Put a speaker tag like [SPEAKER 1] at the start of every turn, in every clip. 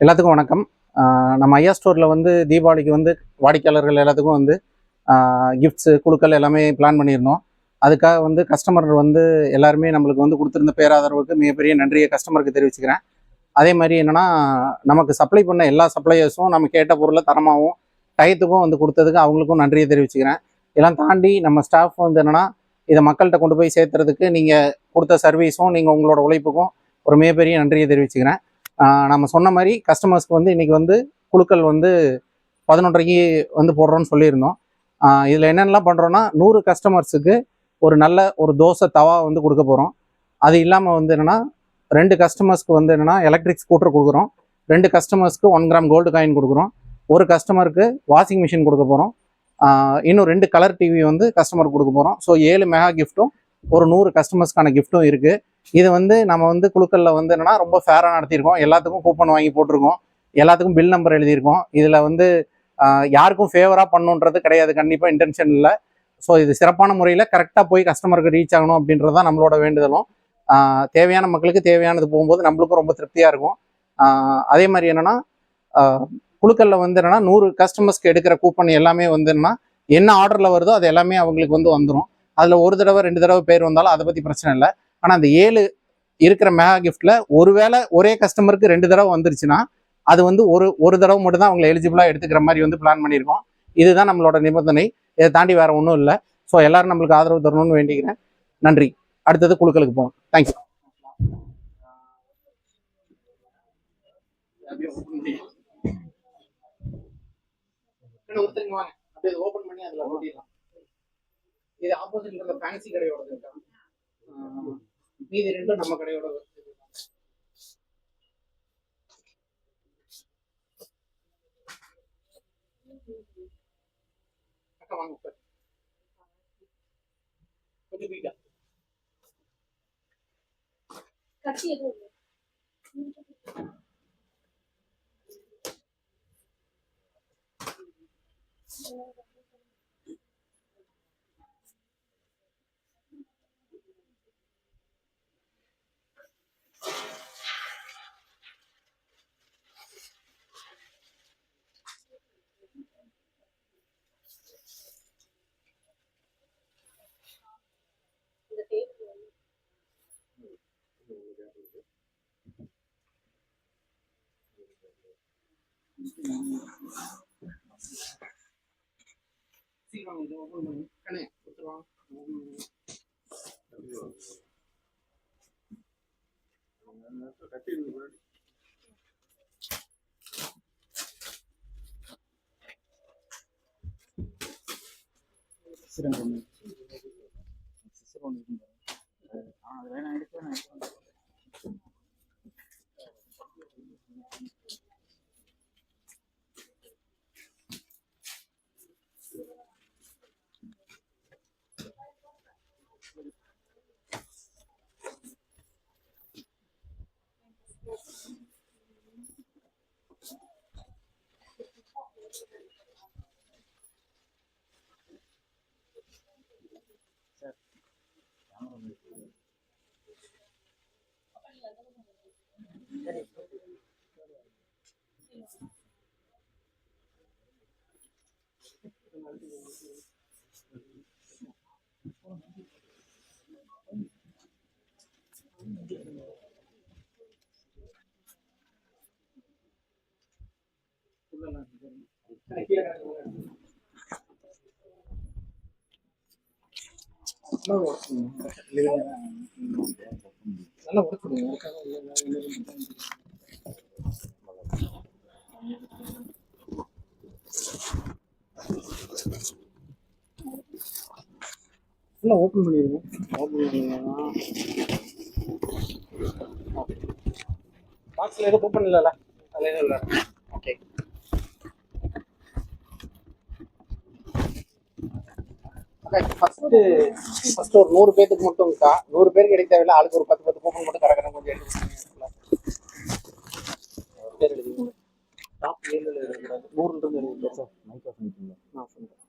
[SPEAKER 1] எல்லாத்துக்கும் வணக்கம். நம்ம ஐயா ஸ்டோரில் வந்து தீபாவளிக்கு வந்து வாடிக்கையாளர்கள் எல்லாத்துக்கும் வந்து கிஃப்ட்ஸு குழுக்கள் எல்லாமே பிளான் பண்ணியிருந்தோம். அதுக்காக வந்து கஸ்டமர் வந்து எல்லாருமே நம்மளுக்கு வந்து கொடுத்துருந்த பேராதரவுக்கு மிகப்பெரிய நன்றியை கஸ்டமருக்கு தெரிவிச்சுக்கிறேன். அதே மாதிரி என்னென்னா, நமக்கு சப்ளை பண்ண எல்லா சப்ளையர்ஸும் நம்ம கேட்ட பொருளை தரமாகவும் டயத்துக்கும் வந்து கொடுத்ததுக்கு அவங்களுக்கும் நன்றியை தெரிவிச்சுக்கிறேன். இதெல்லாம் தாண்டி நம்ம ஸ்டாஃப் வந்து என்னென்னா, இதை மக்கள்கிட்ட கொண்டு போய் சேர்த்துறதுக்கு நீங்கள் கொடுத்த சர்வீஸும் நீங்கள் உங்களோட உழைப்புக்கும் ஒரு மிகப்பெரிய நன்றியை தெரிவிச்சுக்கிறேன். நம்ம சொன்ன மாதிரி கஸ்டமர்ஸ்க்கு வந்து இன்றைக்கி வந்து குழுக்கள் வந்து 11:30 வந்து போடுறோன்னு சொல்லியிருந்தோம். இதில் என்னென்னலாம் பண்ணுறோன்னா, 100 கஸ்டமர்ஸுக்கு ஒரு நல்ல ஒரு தோசை தவா வந்து கொடுக்க போகிறோம். அது இல்லாமல் வந்து என்னென்னா, 2 கஸ்டமர்ஸ்க்கு வந்து என்னென்னா எலக்ட்ரிக் ஸ்கூட்டர் கொடுக்குறோம். 2 கஸ்டமர்ஸ்க்கு 1 கிராம் கோல்டு காயின் கொடுக்குறோம். ஒரு கஸ்டமருக்கு வாஷிங் மிஷின் கொடுக்க போகிறோம். இன்னும் 2 கலர் டிவி வந்து கஸ்டமருக்கு கொடுக்க போகிறோம். ஸோ 7 மெகா கிஃப்ட்டும் ஒரு 100 கஸ்டமர்ஸ்க்கான கிஃப்ட்டும் இருக்குது. இது வந்து நம்ம வந்து குழுக்களில் வந்து என்னென்னா ரொம்ப ஃபேராக நடத்தியிருக்கோம். எல்லாத்துக்கும் கூப்பன் வாங்கி போட்டிருக்கோம். எல்லாத்துக்கும் பில் நம்பர் எழுதியிருக்கோம். இதில் வந்து யாருக்கும் ஃபேவராக பண்ணணுன்றது கிடையாது, கண்டிப்பாக இன்டென்ஷன் இல்லை. ஸோ இது சிறப்பான முறையில் கரெக்டாக போய் கஸ்டமருக்கு ரீச் ஆகணும் அப்படின்றது தான் நம்மளோட வேண்டுதலும். தேவையான மக்களுக்கு தேவையானது போகும்போது நம்மளுக்கும் ரொம்ப திருப்தியாக இருக்கும். அதே மாதிரி என்னென்னா, குழுக்களில் வந்து என்னென்னா 100 கஸ்டமர்ஸ்க்கு எடுக்கிற கூப்பன் எல்லாமே வந்து என்னென்னா, என்ன ஆர்டரில் வருதோ அது எல்லாமே அவங்களுக்கு வந்து வந்துடும். அதில் ஒரு தடவை 2 தடவை பேர் வந்தாலும் அதை பற்றி பிரச்சனை இல்லை. ஆனால் அந்த 7 இருக்கிற மெகா கிஃப்டில் ஒருவேளை ஒரே கஸ்டமருக்கு 2 தடவை வந்துருச்சுன்னா அது வந்து ஒரு தடவை மட்டும் தான் அவங்களை எலிஜிபிளாக எடுத்துக்கிற மாதிரி வந்து பிளான் பண்ணியிருக்கோம். இதுதான் நம்மளோட நிபந்தனை. இதை தாண்டி வேறு ஒன்றும் இல்லை. ஸோ எல்லோரும் நம்மளுக்கு ஆதரவு தரணும்னு வேண்டிக்கிறேன். நன்றி. அடுத்தது குழுக்களுக்கு போகணும். தேங்க்யூ. ஓப்பன் பண்ணி அதில் ஓட்டிடலாம். இது ஆப்போசிட்ல இருக்க ஃபேன்சி கடையோட இருக்கா? மீதி 2 நம்ம கடையோட அக்கா வாங்க சார். கொஞ்சம் வீட்டா கட்டி எதுவும் சீக்கிரம் வந்து ஓப்பன் பண்ணி கண்ணே கொடுத்துருவாங்க. நல்லா உடச்சுடுங்க. ஃபுல்லாக ஓப்பன் பண்ணிடுங்க. ஓப்பன் பண்ணிங்கன்னா பாக்ஸில் எதுவும் ஓப்பன் இல்லைல்ல, அதில் எதுவும் இல்லை. ஓகே. ஃபர்ஸ்ட் ஒரு 100 பேருக்கு மட்டும் இருக்கா. 100 பேருக்கு எடுக்க தேவையில்லை. ஆளுக்கு ஒரு 10 கூப்பன் மட்டும் கரெக்டாக கொஞ்சம் எடுத்து பேர் எழுதி டாப் 7 எழுதக்கூடாது. 100 எழுதி சார். மைக் ஆஃப் பண்ணிட்டீங்க. நான் சொல்கிறேன்.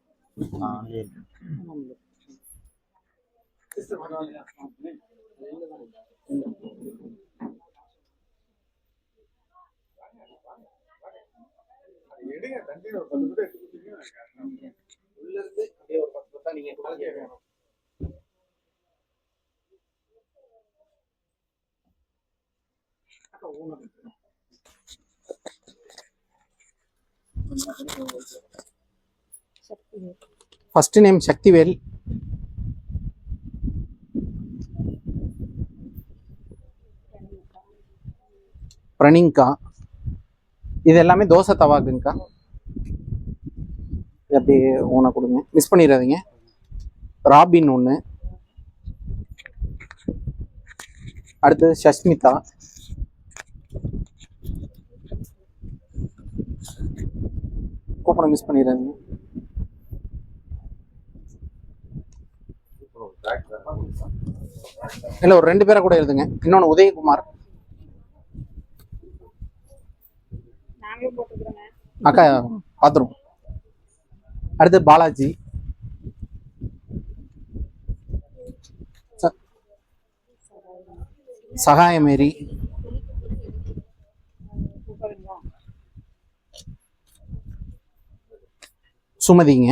[SPEAKER 1] உள்ள இருந்து அப்படியே ஒரு 10 பத்தா நீங்க கொடுங்க. ஃபர்ஸ்ட் நேம் சக்திவேல், பிரணிங்கா. இது எல்லாமே தோசை தவாக்குங்கக்கா. இது அப்படியே ஓனா கொடுங்க, மிஸ் பண்ணிடாதீங்க. ராபின் ஒன்று, அடுத்தது சஷ்மிதா, கூப்பனை மிஸ் பண்ணிடாதீங்க. இல்லை ஒரு 2 பேரை கூட எழுதுங்க. இன்னொன்று உதயகுமார். அக்கா பார்த்துருவோம். அடுத்து பாலாஜி, சகாயமேரி, சுமதிங்க,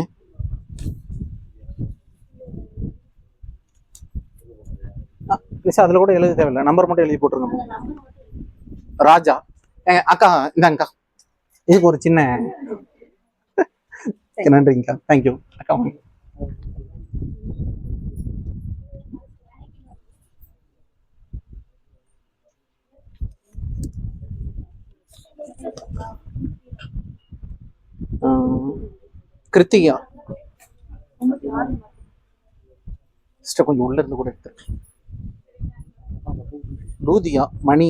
[SPEAKER 1] ப்ளீஸ் அதில் கூட எழுத தேவையில்லை, நம்பர் மட்டும் எழுதி போட்டுருங்க. ராஜா. அக்கா இந்தாங்கக்கா, இதுக்கு ஒரு சின்ன நன்றிங்கக்கா, தேங்க்யூ அக்கா. கிருத்திகா சிஸ்டர், கொஞ்சம் உள்ள இருந்து கூட எடுத்து. லூதியா, மணி,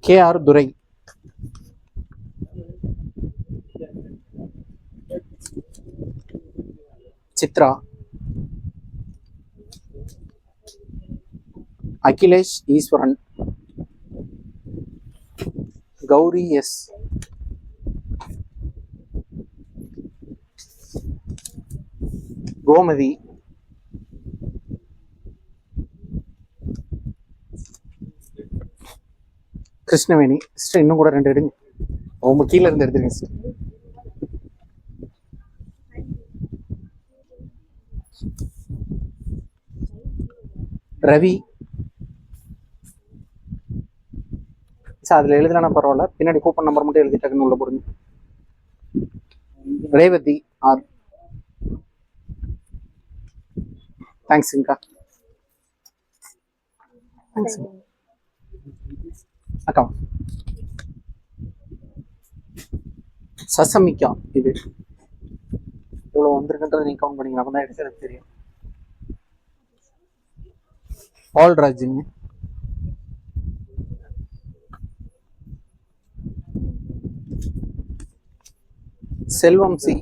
[SPEAKER 1] KR துரை, சித்ரா, அகிலேஷ் ஈஸ்வரன், கௌரி எஸ், கோமதி, கிருஷ்ணவேணி. சிஸ்டர் இன்னும் கூட 2 எடுங்க, ரொம்ப கீழே இருந்து எடுத்துருங்க சிஸ்டர். ரவி சார், அதில் எழுதுனா பரவாயில்ல, பின்னாடி கூப்பன் நம்பர் மட்டும் எழுதி டக்குன்னு உள்ள போடுங்க. ரேவதி ஆர், தேங்க்ஸுங்கக்கா. தேங்க்ஸ் அக்கா. சசமிக்கா, இது இவ்வளோ வந்திருக்குன்றது நீங்கள் கவுண்ட் பண்ணிக்கலாம், அப்போ தான் எடுத்து தெரியும். பால்ராஜுங்க, செல்வம் சி,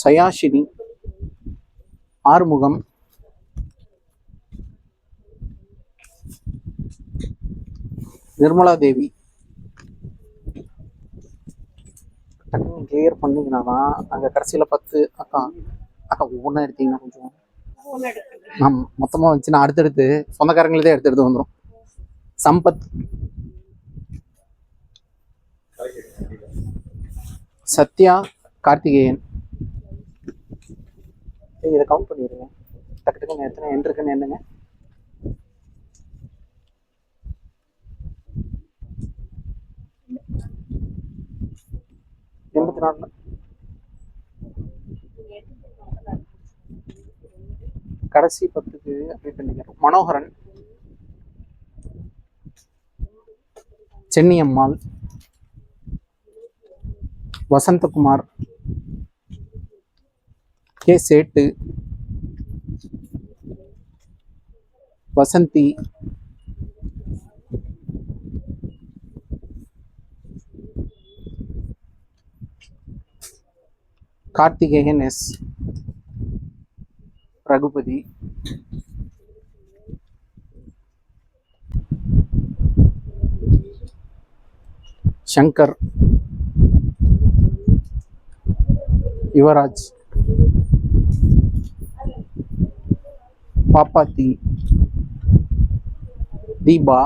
[SPEAKER 1] சயாஷினி, ஆறுமுகம், நிர்மலா தேவி. கிளியர் பண்ணிங்கன்னா தான் அங்கே கடைசியில் 10. அக்கா அக்கா ஒவ்வொன்றா எடுத்தீங்கன்னா கொஞ்சம் மொத்தமாக வந்துச்சுன்னா அடுத்தடுத்து சொந்தக்காரங்களே எடுத்து வந்துடும். சம்பத், சத்யா, கார்த்திகேயன். இதை கவுண்ட் பண்ணிடுங்க டக்கு டக்குன்னு, எத்தனை எண் இருக்குன்னு என்னங்க. கடைசி 10க்கு அப்படி பண்ணிக்கிறோம். மனோகரன், சென்னியம்மாள், வசந்தகுமார், கே சேட்டு, வசந்தி, கார்த்திகேயன் எஸ், ரகுபதி, சங்கர், யுவராஜ், பாப்பாத்தி, தீபா,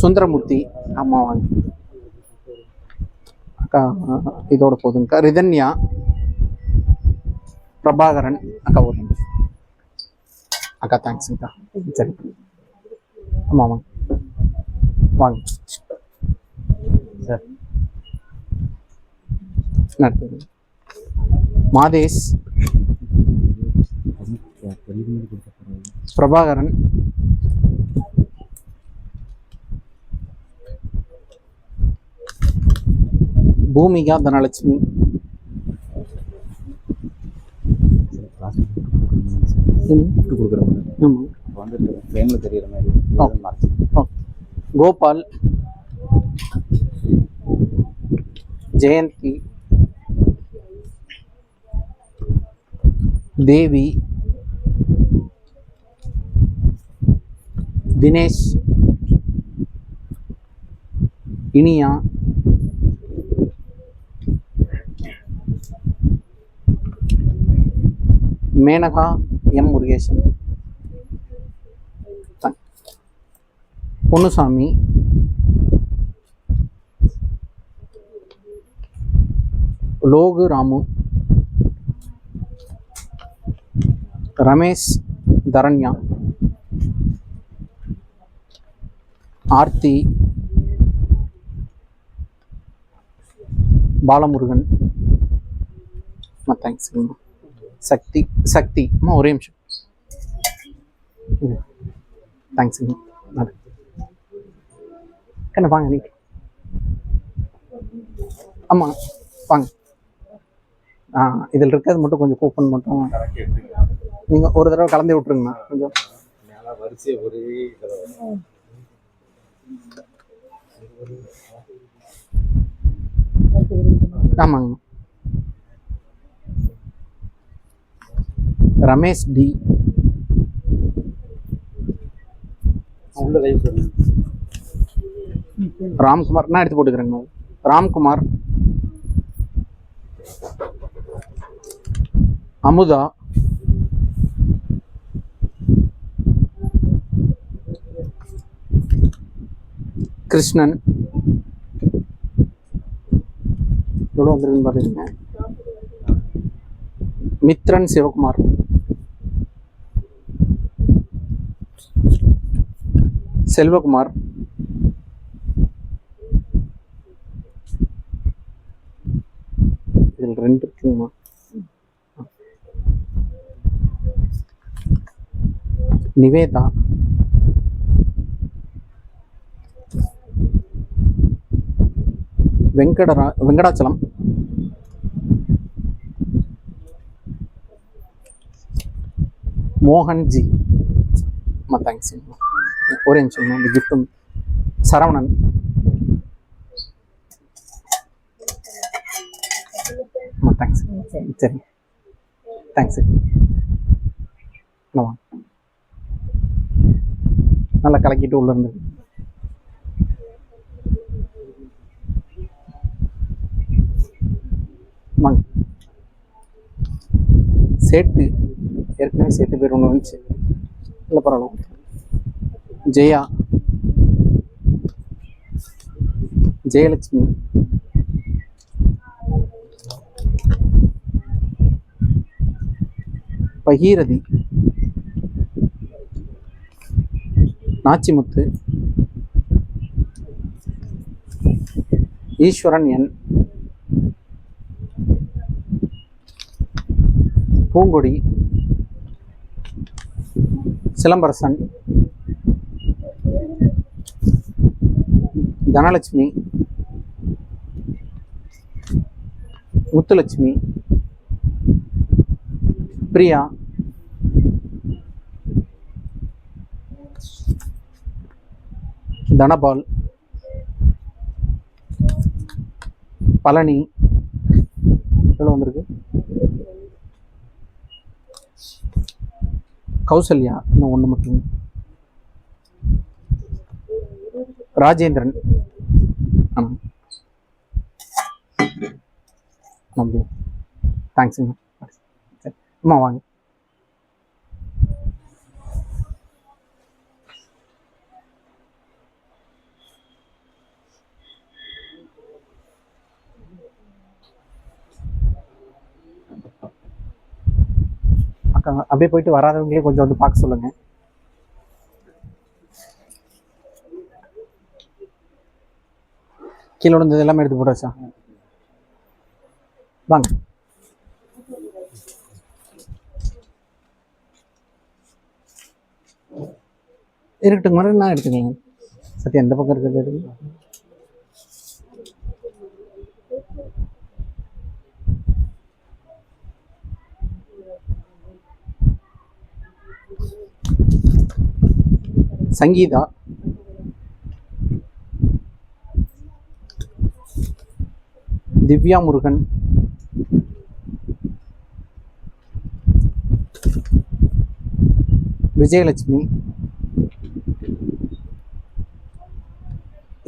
[SPEAKER 1] சுந்தரமூர்த்தி அம்மா வாங்க அக்கா, இதோட போதுங்கக்கா. ரிதன்யா, பிரபாகரன் அக்கா ஒரு நிமிஷம் அக்கா. தேங்க்ஸுங்கக்கா. சரி ஆமாம் வாங்க வாங்க சார். நடத்துங்க. மாதேஷ், பிரபாகரன், பூமிகா, தனலட்சுமி, கோபால், ஜெயந்தி, தேவி, தினேஷ், இனியா, மேனகா, எம் முருகேசன், பொன்னுசாமி, லோகு ராமு, ரமேஷ், தரண்யா, ஆர்த்தி, பாலமுருகன், தேங்க்ஸ். சக்தி, சக்தி அம்மா ஒரே நிமிஷம். தேங்க்ஸுங்க. கண்ணா வாங்க நீ. ஆமாம் வாங்க. இதில் இருக்கிறது மட்டும் கொஞ்சம் கூப்பன் மட்டும் நீங்கள் ஒரு தடவை கலந்து விட்ருங்கண்ணா கொஞ்சம். ஆமாங்க. ரமேஷ் டி, ராம்குமார் நான் எடுத்து போட்டுக்கிறேங்க. ராம்குமார், அமுதா, கிருஷ்ணன், எவ்வளோ வந்துருக்குன்னு பாருங்க. மித்ரன், சிவகுமார், செல்வகுமார், இதில் 2 இருக்குங்கம்மா. நிவேதா, வெங்கடாச்சலம், மோகன்ஜி, தேங்க்ஸ். ஒரே நிமிஷம் இந்த கிஃப்ட்டும். சரவணன், தேங்க்ஸ். சரி தேங்க்ஸ். நல்லா கலக்கிட்டு உள்ள இருந்து வாங்க. சேட்டு ஏற்கனவே சேட்டு பேர் ஒன்று வந்துச்சு, இல்லை பரவாயில்ல. ஜெயா, ஜெயலட்சுமி, பகீரதி, நாச்சிமுத்து, ஈஸ்வரன் என், பூங்கொடி, சிலம்பரசன், தனலட்சுமி, முத்துலட்சுமி, பிரியா, தனபால், பழனி, எவ்வளோ வந்திருக்கு, கௌசல்யா, இன்னும் 1 மட்டும், ராஜேந்திரன், தேங்க்ஸுங்க. சரி அம்மா வாங்க. அக்கா அப்படியே போயிட்டு வராதவங்களே கொஞ்சம் வந்து பார்க்க சொல்லுங்க. கீழே விழுந்தது எல்லாமே எடுத்து போட்டாச்சா? வாங்க. இருக்கட்டும் மாதிரி நான் எடுத்துக்கங்க. சத்யா எந்த பக்கம் இருக்கிறது எடுங்க. சங்கீதா, திவ்யா முருகன், விஜயலட்சுமி.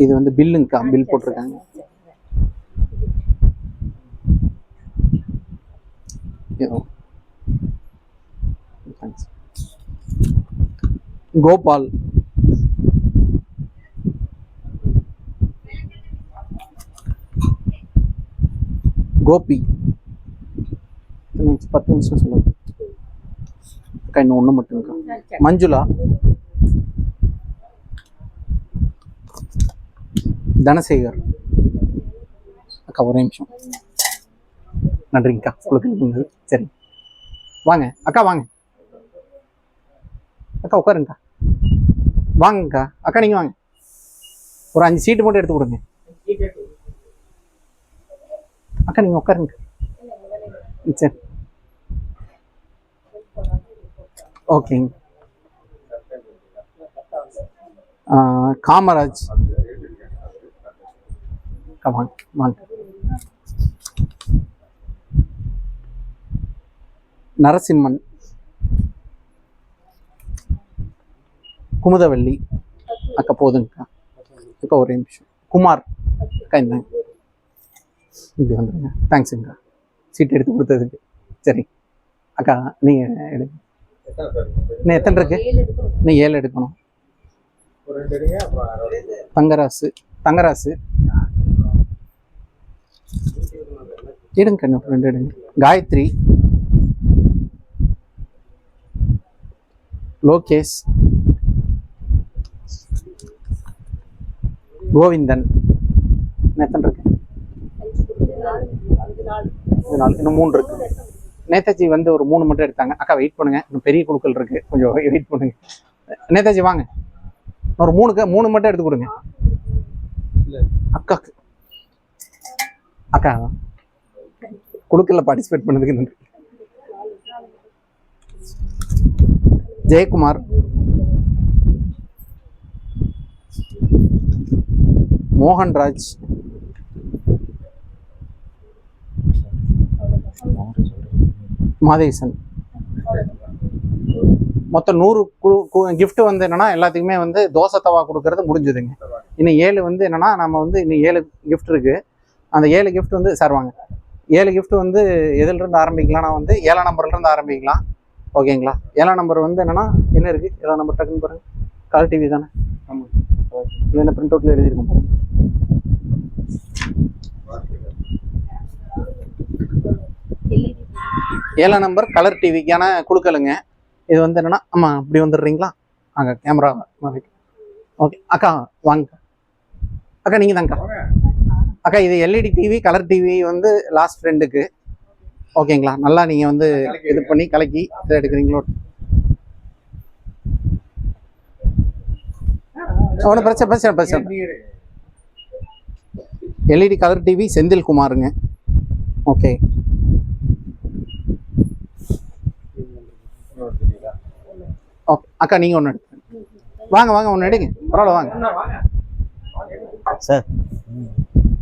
[SPEAKER 1] இது வந்து பில்லுங்கக்கா, பில் போட்டிருக்காங்க. கோபால், கோபி. 10 நிமிஷம் சொல்லுங்க அக்கா. இன்னும் ஒன்று மட்டும்க்கா. மஞ்சுளா, தனசேகர். அக்கா ஒரே நிமிஷம். நன்றிங்கக்கா உங்களுக்கு. சரி வாங்க அக்கா, வாங்க அக்கா, உட்காருங்கக்கா. வாங்கக்கா. அக்கா நீங்கள் வாங்க. ஒரு 5 சீட்டு மட்டும் எடுத்து கொடுங்க. அக்கா நீங்கள் உட்காருங்க. சரி ஓகேங்க. காமராஜ். வாங்க வாங்க. நரசிம்மன், குமுதவள்ளி. அக்கா போதுங்கக்கா. அக்கா ஒரே நிமிஷம். குமார். அக்கா இந்தாங்க. இப்படி வந்துடுங்க. தேங்க்ஸுங்கக்கா சீட் எடுத்து கொடுத்ததுக்கு. சரி அக்கா நீங்கள் எடுங்க. இன்னும் எத்தனை இருக்கு? இன்னும் 7 எடுக்கணும். தங்கராசு, தங்கராசு எடுங்க கண்ணு. 2 எடுங்க. காயத்ரி, லோகேஷ், கோவிந்தன். எத்தனை இருக்கு? இன்னும் 3 இருக்கு. நேதாஜி வந்து ஒரு 3 மட்டும் எடுத்தாங்க. அக்கா வெயிட் பண்ணுங்க, இன்னும் பெரிய குழுக்கள் இருக்கு, கொஞ்சம் வெயிட் பண்ணுங்க. நேதாஜி வாங்க. ஒரு 3 மட்டும் எடுத்து கொடுங்க அக்காக்கு. அக்கா குழுக்கள்ல பார்ட்டிசிபேட் பண்ணதுக்கு நன்றி. ஜெயக்குமார், மோகன்ராஜ், மாதேசன். மொத்தம் 100 கிஃப்ட் வந்து என்னன்னா எல்லாத்துக்குமே வந்து தோசை தவா கொடுக்கறது முடிஞ்சுதுங்க. இன்னும் 7 வந்து என்னன்னா நம்ம வந்து இன்னும் 7 கிஃப்ட் இருக்கு. அந்த 7 கிஃப்ட் வந்து சார் வாங்க. 7 கிஃப்ட் வந்து எதிலிருந்து ஆரம்பிக்கலாம்னா வந்து 7ஆம் நம்பர்லேருந்து ஆரம்பிக்கலாம். ஓகேங்களா? 7ஆம் நம்பர் வந்து என்னன்னா என்ன இருக்கு? 7ஆம் நம்பர் டக்குன்னு பாருங்க. கலர் டிவி தானே? ஆமாம். இது என்ன பிரிண்ட் அவுட்ல எழுதியிருக்கோம் பாருங்க. 7ஆம் நம்பர் கலர் டிவிக்கான குழுக்களுங்க. இது வந்து என்னன்னா ஆமா இப்படி வந்துடுறீங்களா? அங்கே கேமரா. ஓகே அக்கா வாங்க. அக்கா நீங்கள் தாங்க்கா. அக்கா இது எல்இடி டிவி, கலர் டிவி வந்து லாஸ்ட் 2க்கு. ஓகேங்களா? நல்லா நீங்கள் வந்து இது பண்ணி கலக்கி இதை எடுக்கிறீங்களோ? ஒன்றும் பிரச்சனை. எல்இடி கலர் டிவி செந்தில் குமாருங்க. ஓகே ஓகே அக்கா நீங்கள் ஒன்று எடுத்து வாங்க. ஒன்று எடுங்க, பரவாயில்ல வாங்க சார்.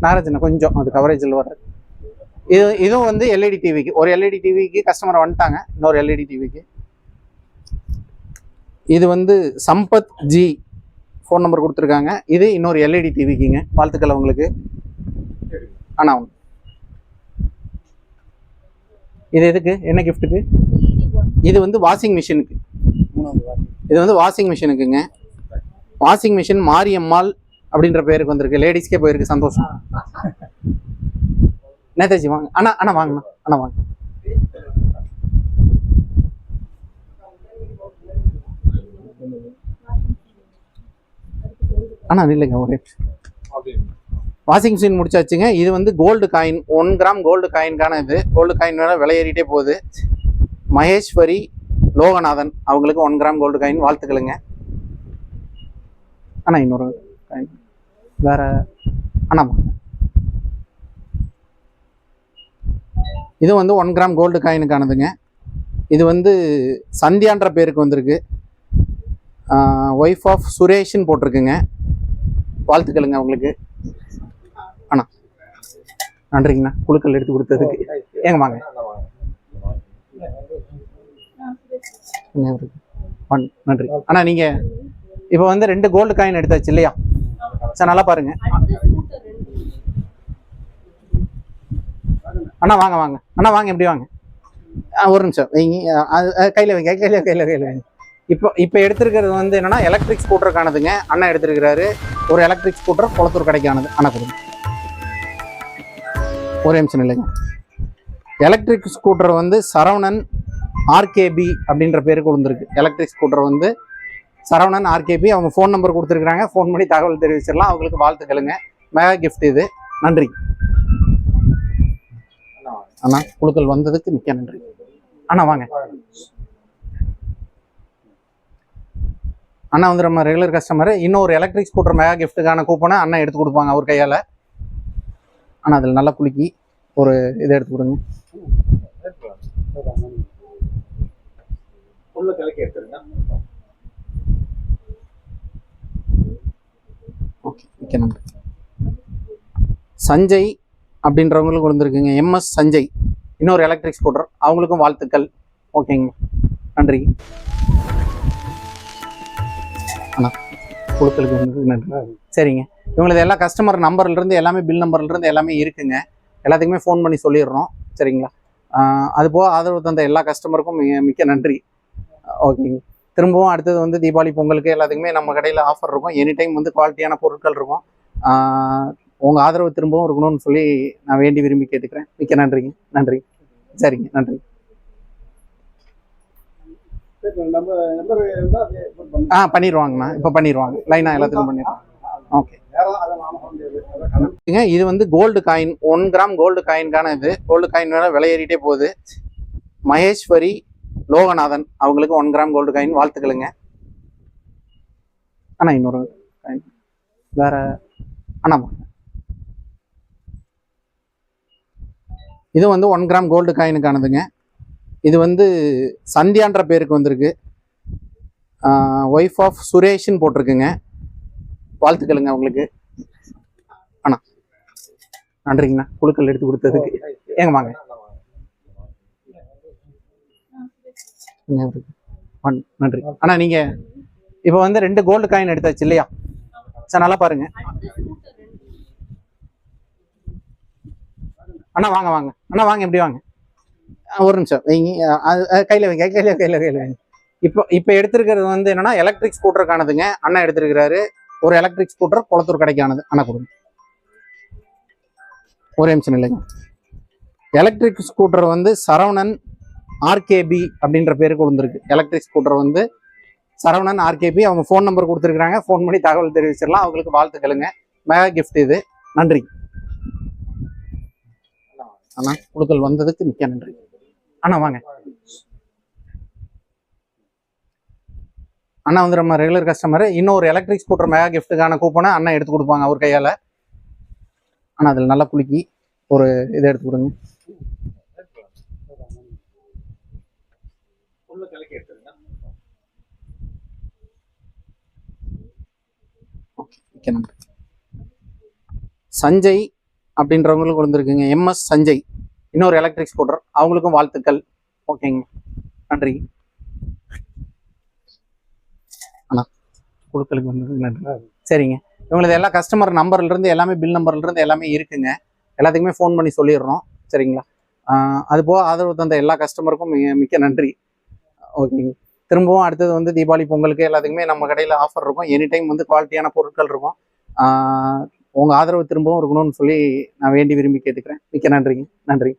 [SPEAKER 1] நாகராஜன் கொஞ்சம் அது கவரேஜில் வராது. இதுவும் வந்து எல்இடி டிவிக்கு. ஒரு எல்இடி டிவிக்கு கஸ்டமர் வந்துட்டாங்க. இன்னொரு எல்இடி டிவிக்கு. இது வந்து சம்பத் ஜி ஃபோன் நம்பர் கொடுத்துருக்காங்க. இது இன்னொரு எல்இடி டிவிக்குங்க. வாழ்த்துக்கள் உங்களுக்கு. ஆனால் இது எதுக்கு, என்ன கிஃப்ட்டுக்கு? இது வந்து வாஷிங் மிஷினுக்கு. இது வந்து வாஷிங் மிஷினுக்குங்க. வாஷிங் மிஷின் மாரியம்மாள் அப்படின்ற பேருக்கு வந்திருக்கு. லேடிஸ்க்கே போயிருக்கு, சந்தோஷம். நேதாஜி வாங்க அண்ணா, அண்ணா வாங்கண்ணா, அண்ணா வாங்க. அண்ணா இல்லைங்க, ஒரே வாஷிங் மிஷின் முடிச்சாச்சுங்க. இது வந்து கோல்டு காயின், 1 கிராம் கோல்டு காயின்கான இது. கோல்டு காயின் வேலை விலை ஏறிட்டே போகுது. மகேஸ்வரி லோகநாதன் அவங்களுக்கு 1 கிராம் கோல்டு காயின், வாழ்த்துக்களுங்க. அண்ணா இன்னொரு காயின் வேற அண்ணா. இது வந்து 1 கிராம் கோல்டு காயினுக்கானதுங்க. இது வந்து சந்தியான்ற பேருக்கு வந்திருக்கு. ஒய்ஃப் ஆஃப் சுரேஷ்ன்னு போட்டிருக்குங்க, வாழ்த்துக்களுங்க உங்களுக்கு. அண்ணா நன்றிங்கண்ணா, குழுக்கள் எடுத்து கொடுத்ததுக்கு. ஏங்க வாங்க. நன்றி அண்ணா. நீங்க இப்போ வந்து 2 கோல்டு காயின் எடுத்தாச்சு இல்லையா சார்? நல்லா பாருங்க அண்ணா. வாங்க வாங்க அண்ணா, வாங்க, எப்படி வாங்க. ஒரு நிமிஷம் கையில் வைங்க, கையில் வைங்க. இப்போ எடுத்திருக்கிறது வந்து என்னன்னா எலக்ட்ரிக் ஸ்கூட்டருக்கானதுங்க. அண்ணா எடுத்திருக்கிறாரு ஒரு எலக்ட்ரிக் ஸ்கூட்டர், குளத்தூர் கடைக்கானது. அண்ணா கொடுங்க, ஒரே நிமிஷம் இல்லைங்க. எலக்ட்ரிக் ஸ்கூட்டர் வந்து சரவணன் ஆர்கேபி அப்படின்ற பேருக்கு விழுந்திருக்கு. எலக்ட்ரிக் ஸ்கூட்டர் வந்து சரவணன் ஆர்கேபி, அவங்க ஃபோன் நம்பர் கொடுத்துருக்குறாங்க. ஃபோன் பண்ணி தகவல் தெரிவிச்சிடலாம். அவங்களுக்கு வாழ்த்துக்களுங்க, மெகா கிஃப்ட் இது. நன்றி அண்ணா, குழுக்கள் வந்ததுக்கு மிக்க நன்றி. அண்ணா வாங்க. அண்ணா வந்து நம்ம ரெகுலர் கஸ்டமர். இன்னொரு எலக்ட்ரிக் ஸ்கூட்டர் மெகா கிஃப்ட்டுக்கான கூப்பனை அண்ணா எடுத்து கொடுப்பாங்க அவர் கையால். ஆனால் அதில் நல்லா குலுக்கி ஒரு இதை எடுத்து கொடுங்க. ஓகே, மிக்க நன்றி. சஞ்சய் அப்படின்றவங்களுக்கு விழுந்துருக்குங்க, எம்எஸ் சஞ்சய், இன்னொரு எலக்ட்ரிக் ஸ்கூட்டர், அவங்களுக்கும் வாழ்த்துக்கள். ஓகேங்க, நன்றி அண்ணா, குழுக்களுக்கு வந்து நன்றி. சரிங்க, இவங்களது எல்லா கஸ்டமர் நம்பர்லேருந்து எல்லாமே, பில் நம்பர்லேருந்து எல்லாமே இருக்குங்க. எல்லாத்துக்குமே ஃபோன் பண்ணி சொல்லிடுறோம், சரிங்களா? அதுபோக ஆதரவு தந்த எல்லா கஸ்டமருக்கும் மிக்க நன்றி. ஓகேங்க, திரும்பவும் அடுத்தது வந்து தீபாவளி பொங்கலுக்கு எல்லாத்துக்குமே நம்ம கடையில் ஆஃபர் இருக்கும். எனி டைம் வந்து குவாலிட்டியான பொருட்கள் இருக்கும். உங்கள் ஆதரவு திரும்பவும் இருக்கணும்னு சொல்லி நான் வேண்டி விரும்பி கேட்டுக்கிறேன். மிக்க நன்றிங்க. நன்றி. சரிங்க, நன்றி. பண்ணிடுவாங்கண்ணா, இப்போ பண்ணிடுவாங்க, லைனாக எல்லாத்துக்கும் பண்ணிடுவாங்க. ஓகே, இது வந்து கோல்டு காயின், 1 கிராம் கோல்டு காயின்கான இது. கோல்டு காயின் வேலை விலை ஏறிட்டே போகுது. மகேஸ்வரி லோகநாதன் அவங்களுக்கு 1 கிராம் கோல்டு காயின், வாழ்த்துக்களுங்க. அண்ணா இன்னொரு காயின் வேற அண்ணா. இது வந்து 1 கிராம் கோல்டு காயினுக்கானதுங்க. இது வந்து சந்தியான்ற பேருக்கு வந்திருக்கு. ஒய்ஃப் ஆஃப் சுரேஷ்ன்னு போட்டிருக்குங்க, வாழ்த்துக்களுங்க உங்களுக்கு. அண்ணா நன்றிங்கண்ணா, குழுக்கள் எடுத்து கொடுத்ததுக்கு. ஏங்க வாங்க. நன்றி அண்ணா. நீங்க இப்போ வந்து 2 கோல்டு காயின் எடுத்தாச்சு இல்லையா சார்? நல்லா பாருங்க அண்ணா. வாங்க வாங்க அண்ணா, வாங்க, எப்படி வாங்க. ஒரு நிமிஷம் கையில் வைங்க, கையில் வைங்க. இப்போ எடுத்திருக்கிறது வந்து என்னன்னா எலக்ட்ரிக் ஸ்கூட்டருக்கானதுங்க. அண்ணா எடுத்திருக்கிறாரு ஒரு எலக்ட்ரிக் ஸ்கூட்டர், குளத்தூர் கடைக்கானது. அண்ணா கொடுங்க, ஒரே நிமிஷம் இல்லைங்க. எலக்ட்ரிக் ஸ்கூட்டர் வந்து சரவணன் ஆர்கேபி அப்படின்ற பேருக்கு விழுந்திருக்கு. எலக்ட்ரிக் ஸ்கூட்டர் வந்து சரவணன் ஆர்கேபி, அவங்க ஃபோன் நம்பர் கொடுத்துருக்குறாங்க. ஃபோன் பண்ணி தகவல் தெரிவிச்சிடலாம். அவங்களுக்கு வாழ்த்துக்களுங்க, மெகா கிஃப்ட் இது. நன்றி அண்ணா, குழுக்கள் வந்ததுக்கு மிக்க நன்றி. அண்ணா வாங்க. அண்ணா வந்து நம்ம ரெகுலர் கஸ்டமர். இன்னொரு எலக்ட்ரிக் ஸ்கூட்டர் மெகா கிஃப்ட்டுக்கான கூப்பனை அண்ணா எடுத்து கொடுப்பாங்க அவர் கையால். ஆனால் அதில் நல்லா குலுக்கி ஒரு இதை எடுத்து கொடுங்க. ஓகே, மிக்க நன்றி. சஞ்சய் அப்படின்றவங்களுக்கு விழுந்துருக்குங்க, எம்எஸ் சஞ்சய், இன்னொரு எலக்ட்ரிக் ஸ்கூட்டர், அவங்களுக்கும் வாழ்த்துக்கள். ஓகேங்க, நன்றி அண்ணா, குழுக்களுக்கு வந்தது நன்றி. சரிங்க, இவங்களது எல்லா கஸ்டமர் நம்பர்லேருந்து எல்லாமே, பில் நம்பர்லேருந்து எல்லாமே இருக்குங்க. எல்லாத்துக்குமே ஃபோன் பண்ணி சொல்லிடுறோம், சரிங்களா? அது போக ஆதரவு தந்த எல்லா கஸ்டமருக்கும் மிக்க நன்றி. ஓகேங்க. திரும்பவும் அடுத்தது வந்து தீபாவளி பொங்கலுக்கு எல்லாத்துக்குமே நம்ம கடையில் ஆஃபர் இருக்கும். எனி டைம் வந்து குவாலிட்டியான பொருட்கள் இருக்கும். உங்கள் ஆதரவு திரும்பவும் இருக்கணும்னு சொல்லி நான் வேண்டி விரும்பி கேட்டுக்கிறேன். மிக்க நன்றிங்க. நன்றி.